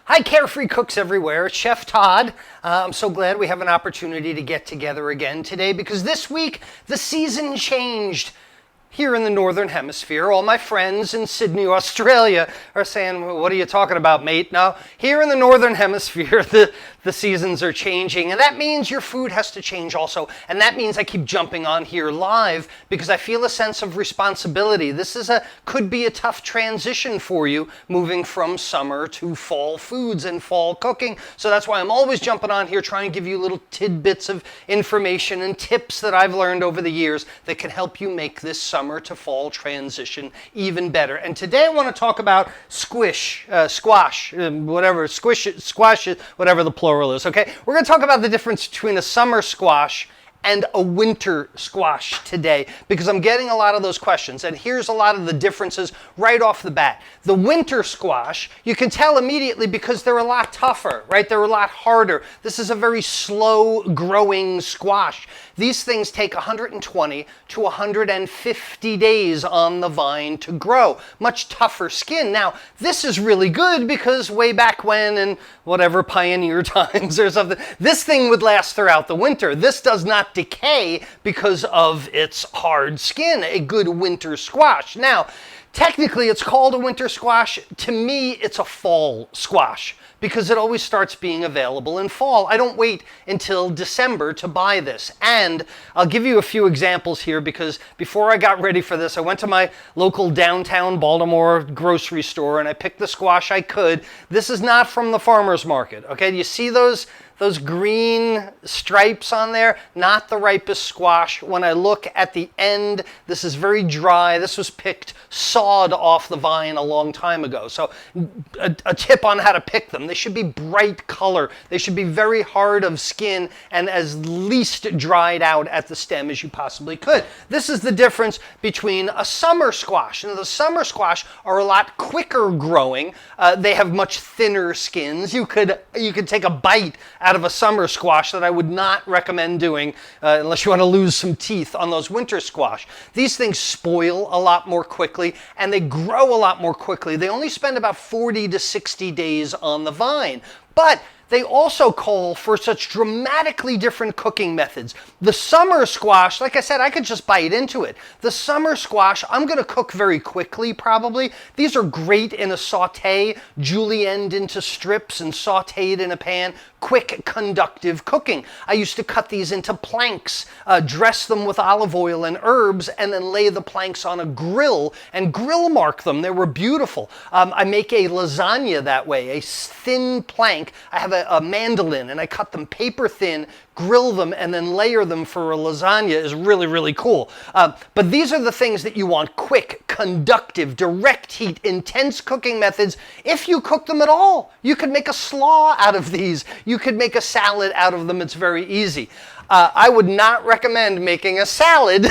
Hi, Carefree Cooks everywhere. It's Chef Todd. I'm so glad we have an opportunity to get together again today because this week the season changed. Here in the Northern Hemisphere, all my friends in Sydney, Australia are saying, well, what are you talking about, mate? No, here in the Northern Hemisphere, the seasons are changing, and that means your food has to change also. And that means I keep jumping on here live because I feel a sense of responsibility. This could be a tough transition for you, moving from summer to fall foods and fall cooking. So that's why I'm always jumping on here trying to give you little tidbits of information and tips that I've learned over the years that can help you make this summer to fall transition even better. And today I want to talk about squash, whatever the plural is, okay? We're going to talk about the difference between a summer squash and a winter squash today because I'm getting a lot of those questions, and here's a lot of the differences right off the bat. The winter squash, you can tell immediately because they're a lot tougher, right? They're a lot harder. This is a very slow growing squash. These things take 120 to 150 days on the vine to grow. Much tougher skin. Now, this is really good because way back when in whatever pioneer times or something, this thing would last throughout the winter. This does not decay because of its hard skin, a good winter squash. Now, technically it's called a winter squash. To me, it's a fall squash because it always starts being available in fall. I don't wait until December to buy this. And I'll give you a few examples here because before I got ready for this, I went to my local downtown BaltiMohr grocery store and I picked the squash I could. This is not from the farmer's market, okay? Do you see those green stripes on there? Not the ripest squash. When I look at the end, this is very dry. This was picked, sawed off the vine a long time ago. So a tip on how to pick them. They should be bright color. They should be very hard of skin and as least dried out at the stem as you possibly could. This is the difference between a summer squash. And the summer squash are a lot quicker growing. They have much thinner skins. You could take a bite out of a summer squash that I would not recommend doing unless you want to lose some teeth on those winter squash. These things spoil a lot more quickly and they grow a lot more quickly. They only spend about 40 to 60 days on the vine, but they also call for such dramatically different cooking methods. The summer squash, like I said, I could just bite into it. The summer squash, I'm going to cook very quickly probably. These are great in a saute, julienned into strips and sauteed in a pan. Quick, conductive cooking. I used to cut these into planks, dress them with olive oil and herbs, and then lay the planks on a grill and grill mark them. They were beautiful. I make a lasagna that way, a thin plank. I have a mandolin and I cut them paper thin, grill them, and then layer them for a lasagna is really, really cool. But these are the things that you want: quick, conductive, direct heat, intense cooking methods. If you cook them at all, you could make a slaw out of these. You could make a salad out of them. It's very easy. I would not recommend making a salad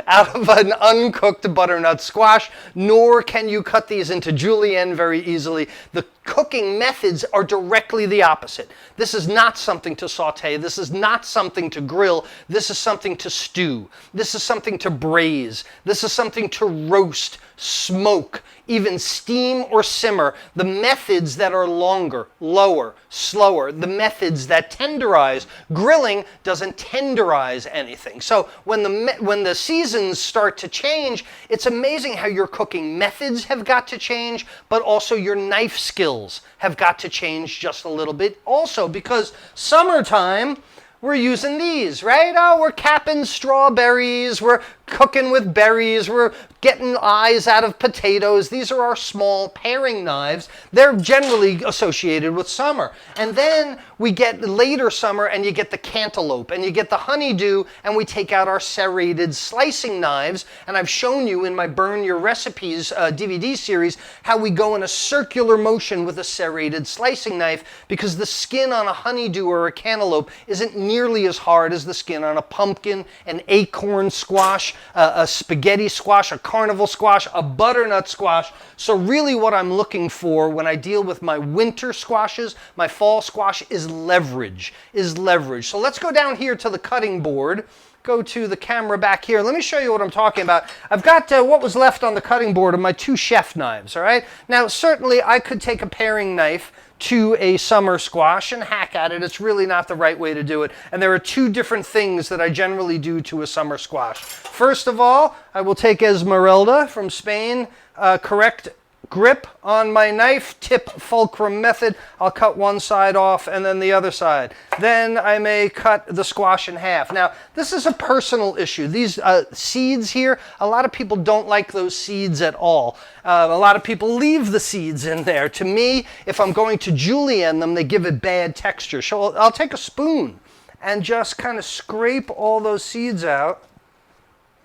out of an uncooked butternut squash, nor can you cut these into julienne very easily. The cooking methods are directly the opposite. This is not something to saute. This is not something to grill. This is something to stew. This is something to braise. This is something to roast, smoke, even steam or simmer. The methods that are longer, lower, slower, the methods that tenderize. Grilling doesn't tenderize anything. So when the seasons start to change, it's amazing how your cooking methods have got to change, but also your knife skills have got to change just a little bit also, because summertime, we're using these, right? Oh, we're capping strawberries, we're cooking with berries, we're getting eyes out of potatoes. These are our small paring knives. They're generally associated with summer. And then we get later summer and you get the cantaloupe and you get the honeydew, and we take out our serrated slicing knives. And I've shown you in my Burn Your Recipes DVD series how we go in a circular motion with a serrated slicing knife, because the skin on a honeydew or a cantaloupe isn't nearly as hard as the skin on a pumpkin, an acorn squash, a spaghetti squash, a carnival squash, a butternut squash. So really what I'm looking for when I deal with my winter squashes, my fall squash, is leverage, So let's go down here to the cutting board. Go to the camera back here. Let me show you what I'm talking about. I've got what was left on the cutting board of my two chef knives, all right? Now, certainly I could take a paring knife to a summer squash and hack at it. It's really not the right way to do it. And there are two different things that I generally do to a summer squash. First of all, I will take Esmeralda from Spain, correct grip on my knife, tip fulcrum method. I'll cut one side off and then the other side. Then I may cut the squash in half. Now, this is a personal issue. These seeds here, a lot of people don't like those seeds at all. A lot of people leave the seeds in there. To me, if I'm going to julienne them, they give it bad texture. So I'll take a spoon and just kind of scrape all those seeds out,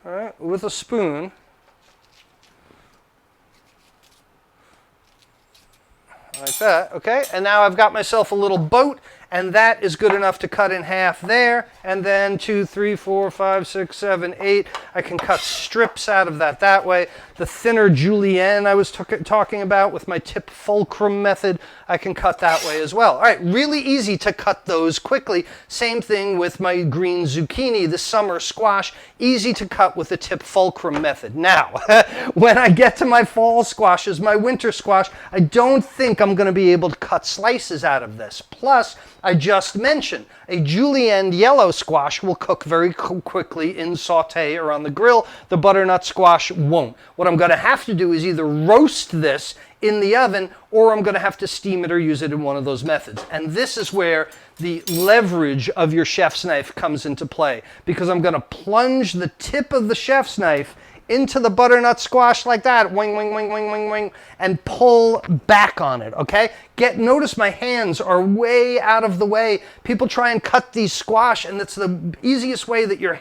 all right, with a spoon. Like that, okay? And now I've got myself a little boat, and that is good enough to cut in half there. And then 2, 3, 4, 5, 6, 7, 8. I can cut strips out of that way. The thinner julienne I was talking about with my tip fulcrum method, I can cut that way as well. All right, really easy to cut those quickly. Same thing with my green zucchini, the summer squash, easy to cut with the tip fulcrum method. Now, when I get to my fall squashes, my winter squash, I don't think I'm going to be able to cut slices out of this. Plus, I just mentioned, a julienne yellow squash will cook very quickly in saute or on the grill. The butternut squash won't. What I'm going to have to do is either roast this in the oven, or I'm going to have to steam it or use it in one of those methods. And this is where the leverage of your chef's knife comes into play, because I'm going to plunge the tip of the chef's knife into the butternut squash like that, wing, wing, wing, wing, wing, wing, and pull back on it, okay? Notice my hands are way out of the way. People try and cut these squash, and it's the easiest way that your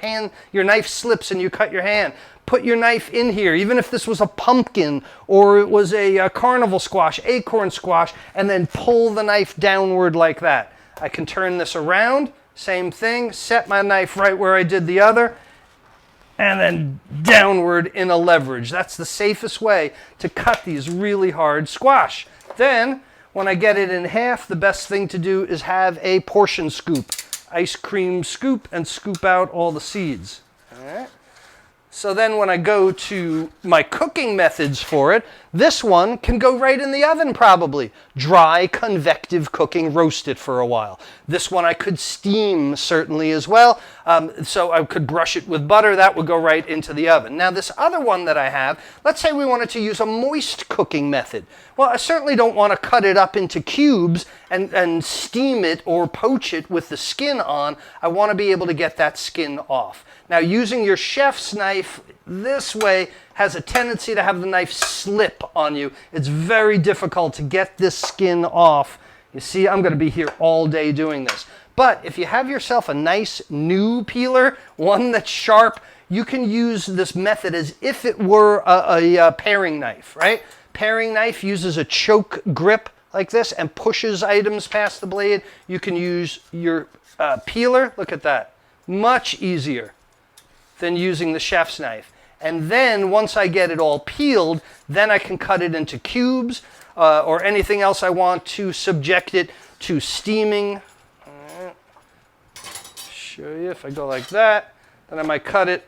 knife slips and you cut your hand. Put your knife in here, even if this was a pumpkin or it was a carnival squash, acorn squash, and then pull the knife downward like that. I can turn this around, same thing, set my knife right where I did the other, and then downward in a leverage. That's the safest way to cut these really hard squash. Then, when I get it in half, the best thing to do is have a portion scoop. Ice cream scoop, and scoop out all the seeds. All right. So then when I go to my cooking methods for it, this one can go right in the oven probably. Dry, convective cooking, roast it for a while. This one I could steam certainly as well. So I could brush it with butter. That would go right into the oven. Now this other one that I have, let's say we wanted to use a moist cooking method. Well, I certainly don't want to cut it up into cubes and steam it or poach it with the skin on. I want to be able to get that skin off. Now, using your chef's knife this way has a tendency to have the knife slip on you. It's very difficult to get this skin off. You see, I'm going to be here all day doing this. But if you have yourself a nice new peeler, one that's sharp, you can use this method as if it were a paring knife, right? Paring knife uses a choke grip like this and pushes items past the blade. You can use your peeler. Look at that. Much easier than using the chef's knife. And then once I get it all peeled, then I can cut it into cubes or anything else I want to subject it to steaming. All right. Show you if I go like that, then I might cut it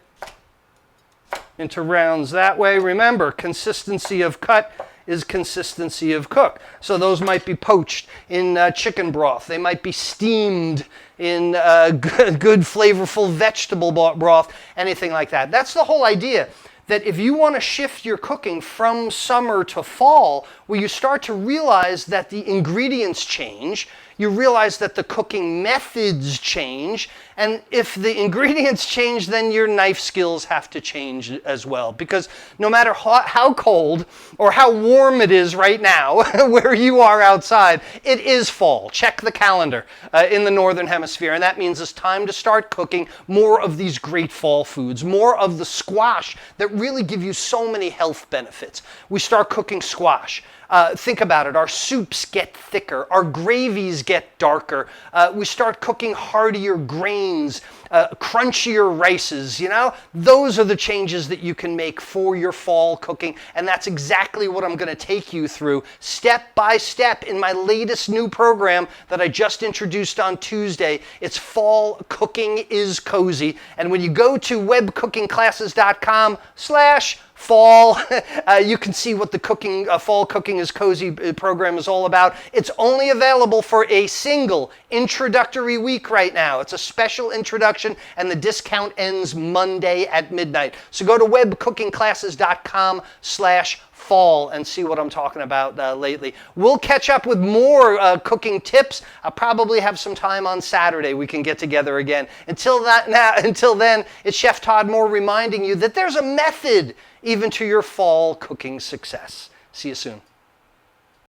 into rounds that way. Remember, consistency of cut is consistency of cook. So those might be poached in chicken broth. They might be steamed in good flavorful vegetable broth, anything like that. That's the whole idea, that if you want to shift your cooking from summer to fall, well, you start to realize that the ingredients change. You realize that the cooking methods change, and if the ingredients change, then your knife skills have to change as well, because no matter how cold or how warm it is right now where you are outside, it is fall. Check the calendar in the Northern Hemisphere, and that means it's time to start cooking more of these great fall foods, more of the squash that really give you so many health benefits. We start cooking squash. Think about it. Our soups get thicker. Our gravies get darker. We start cooking heartier grains, crunchier rices, you know? Those are the changes that you can make for your fall cooking, and that's exactly what I'm going to take you through step by step in my latest new program that I just introduced on Tuesday. It's Fall Cooking is Cozy, and when you go to webcookingclasses.com/fall fall. You can see what the cooking, Fall Cooking is Cozy program is all about. It's only available for a single introductory week right now. It's a special introduction, and the discount ends Monday at midnight. So go to webcookingclasses.com/fall and see what I'm talking about lately. We'll catch up with more cooking tips. I'll probably have some time on Saturday. We can get together again. Until then, it's Chef Todd Mohr reminding you that there's a method even to your fall cooking success. See you soon.